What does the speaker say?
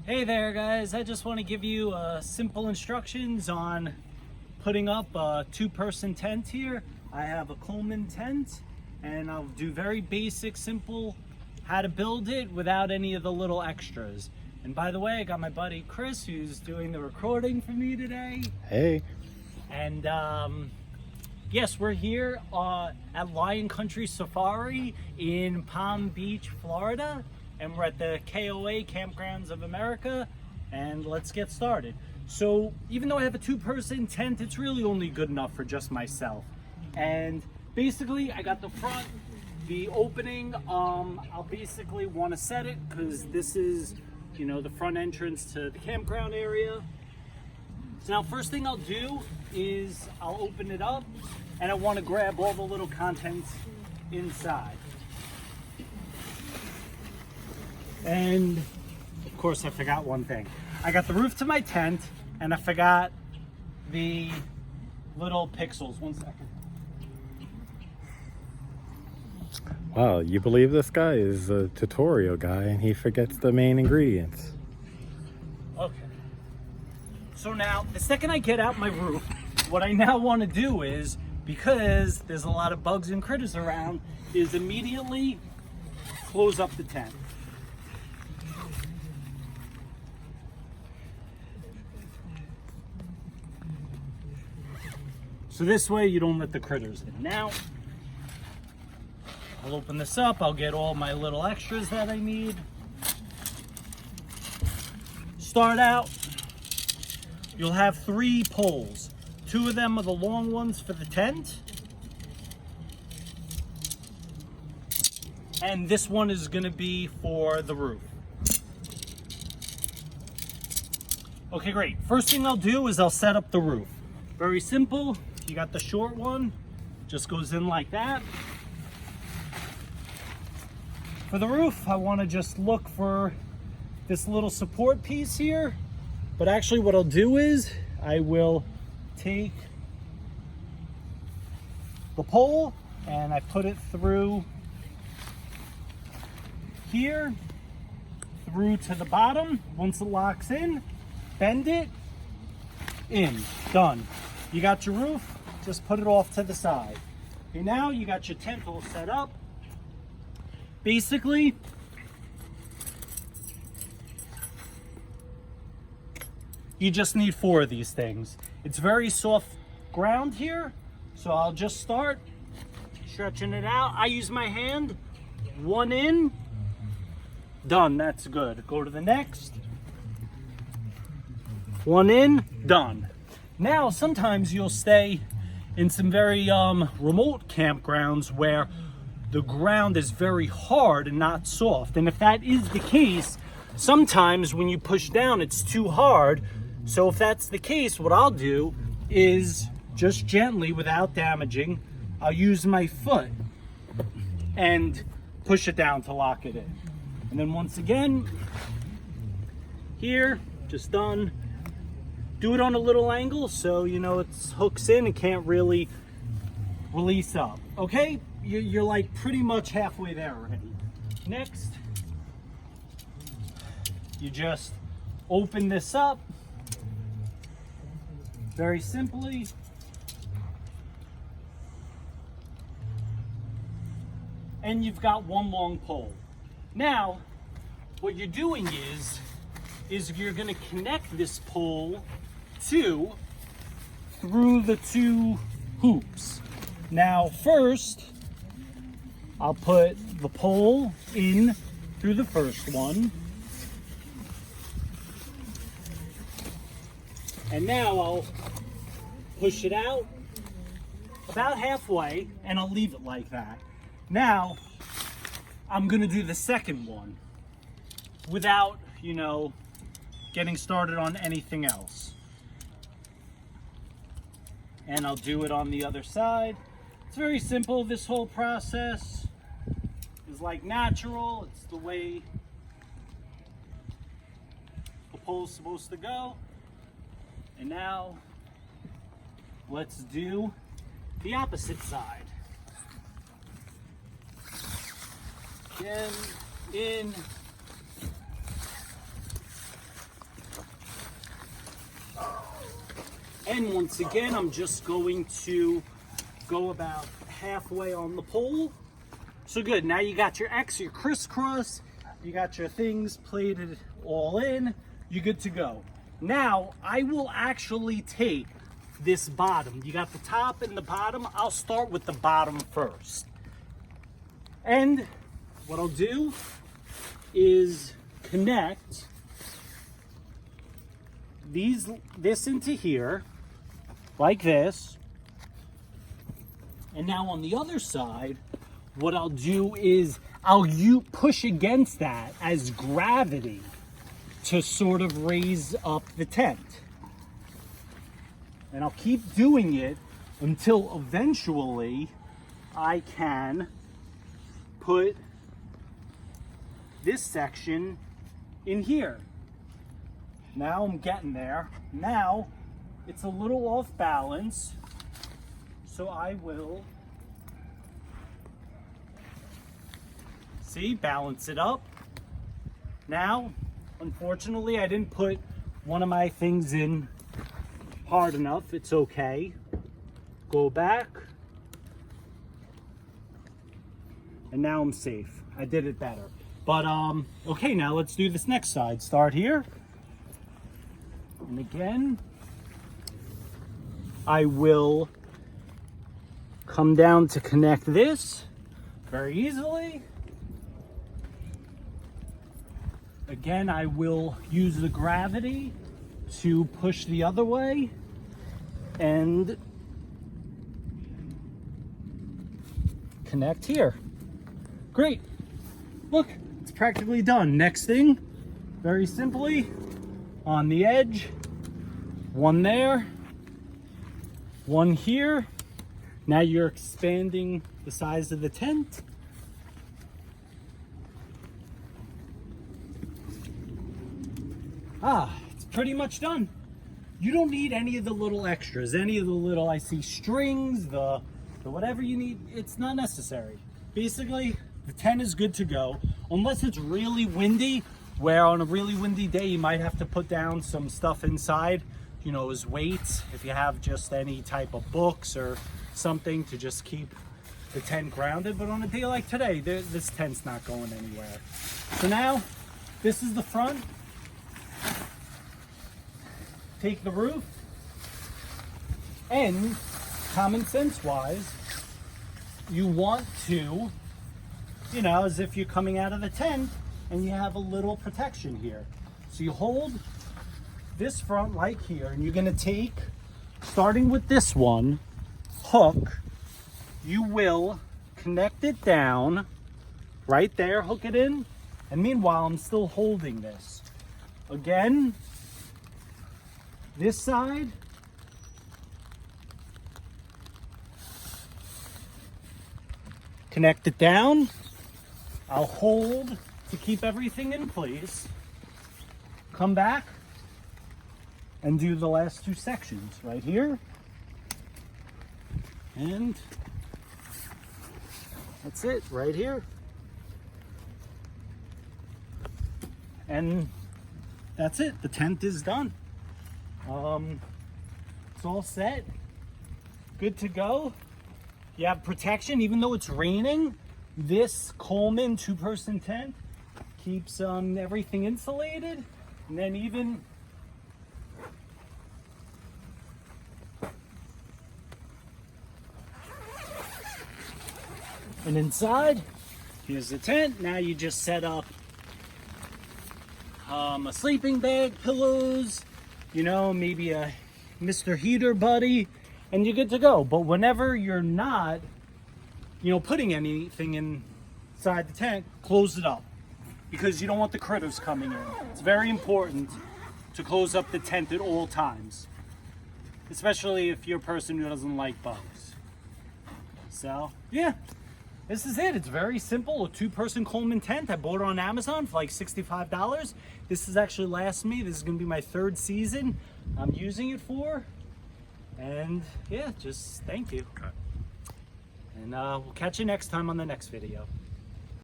Hey there guys, I just want to give you simple instructions on putting up a two-person tent here. I have a Coleman tent and I'll do very basic, simple how to build it without any of the little extras. And by the way, I got my buddy Chris who's doing the recording for me today. Hey. And yes, we're here at Lion Country Safari in Palm Beach, Florida. And we're at the KOA, Campgrounds of America, and let's get started. So even though I have a two-person tent, it's really only good enough for just myself. And basically I got the front, the opening, I'll basically want to set it because this is, you know, the front entrance to the campground area. So now first thing I'll do is I'll open it up and I want to grab all the little contents inside. And of course I forgot one thing. I got the roof to my tent and I forgot the little pixels. 1 second. Wow, you believe this guy is a tutorial guy and he forgets the main ingredients. Okay. So now, the second I get out my roof, what I now want to do is, because there's a lot of bugs and critters around, is immediately close up the tent. So this way you don't let the critters in. Now, I'll open this up, I'll get all my little extras that I need. Start out, you'll have 3 poles. 2 of them are the long ones for the tent. And this one is gonna be for the roof. Okay, great. First thing I'll do is I'll set up the roof. Very simple. You got the short one, just goes in like that. For the roof, I want to just look for this little support piece here. But actually what I'll do is I will take the pole and I put it through here, through to the bottom. Once it locks in, bend it, in, done. You got your roof, just put it off to the side. Okay, now you got your tent all set up. Basically, you just need 4 of these things. It's very soft ground here, so I'll just start stretching it out. I use my hand, 1 in, done, that's good. Go to the next, 1 in, done. Now, sometimes you'll stay in some very remote campgrounds where the ground is very hard and not soft. And if that is the case, sometimes when you push down, it's too hard. So if that's the case, what I'll do is just gently, without damaging, I'll use my foot and push it down to lock it in. And then once again, here, just done. Do it on a little angle so you know it hooks in and can't really release up. Okay, you're like pretty much halfway there already. Next, you just open this up very simply. And you've got 1 long pole. Now, what you're doing is you're gonna connect this pole through the 2 hoops. Now first, I'll put the pole in through the first one. And now I'll push it out about halfway and I'll leave it like that. Now, I'm gonna do the second one without, you know, getting started on anything else. And I'll do it on the other side. It's very simple. This whole process is like natural. It's the way the pole's supposed to go. And now let's do the opposite side. Again, in, And once again, I'm just going to go about halfway on the pole. So good, now you got your X, your crisscross, you got your things plated all in, you're good to go. Now, I will actually take this bottom. You got the top and the bottom. I'll start with the bottom first. And what I'll do is connect this into here, like this. And now on the other side, what I'll do is I'll push against that as gravity to sort of raise up the tent. And I'll keep doing it until eventually I can put this section in here. Now I'm getting there. Now it's a little off balance, so I will balance it up. Now, unfortunately, I didn't put one of my things in hard enough. It's okay. Go back. And now I'm safe. I did it better. But, okay, now let's do this next side. Start here. And again, I will come down to connect this very easily. Again, I will use the gravity to push the other way and connect here. Great. Look, it's practically done. Next thing, very simply, on the edge, one there, one here. Now you're expanding the size of the tent. It's pretty much done. You don't need any of the little extras, any of the little, I see strings, the whatever you need, it's not necessary. Basically, the tent is good to go, unless it's really windy, where on a really windy day, you might have to put down some stuff inside, you know, as weights, if you have just any type of books or something to just keep the tent grounded. But on a day like today, this tent's not going anywhere. So now, this is the front. Take the roof, and common sense wise, you want to, you know, as if you're coming out of the tent and you have a little protection here. So you hold this front like here, and you're gonna take, starting with this one, hook, you will connect it down right there, hook it in, and meanwhile I'm still holding this. Again, this side, connect it down. I'll hold to keep everything in place. Come back and do the last two sections right here. And that's it right here. And that's it. The tent is done. It's all set, good to go. You have protection, even though it's raining. This Coleman 2-person tent keeps everything insulated, and then even and inside, here's the tent. Now you just set up a sleeping bag, pillows, you know, maybe a Mr. Heater buddy, and you're good to go. But whenever you're not, you know, putting anything inside the tent, close it up, because you don't want the critters coming in. It's very important to close up the tent at all times, especially if you're a person who doesn't like bugs. So, yeah. This is it. It's very simple. A 2-person Coleman tent. I bought it on Amazon for like $65. This is actually lasts me. This is going to be my 3rd season I'm using it for. And yeah, just thank you. Okay. And we'll catch you next time on the next video.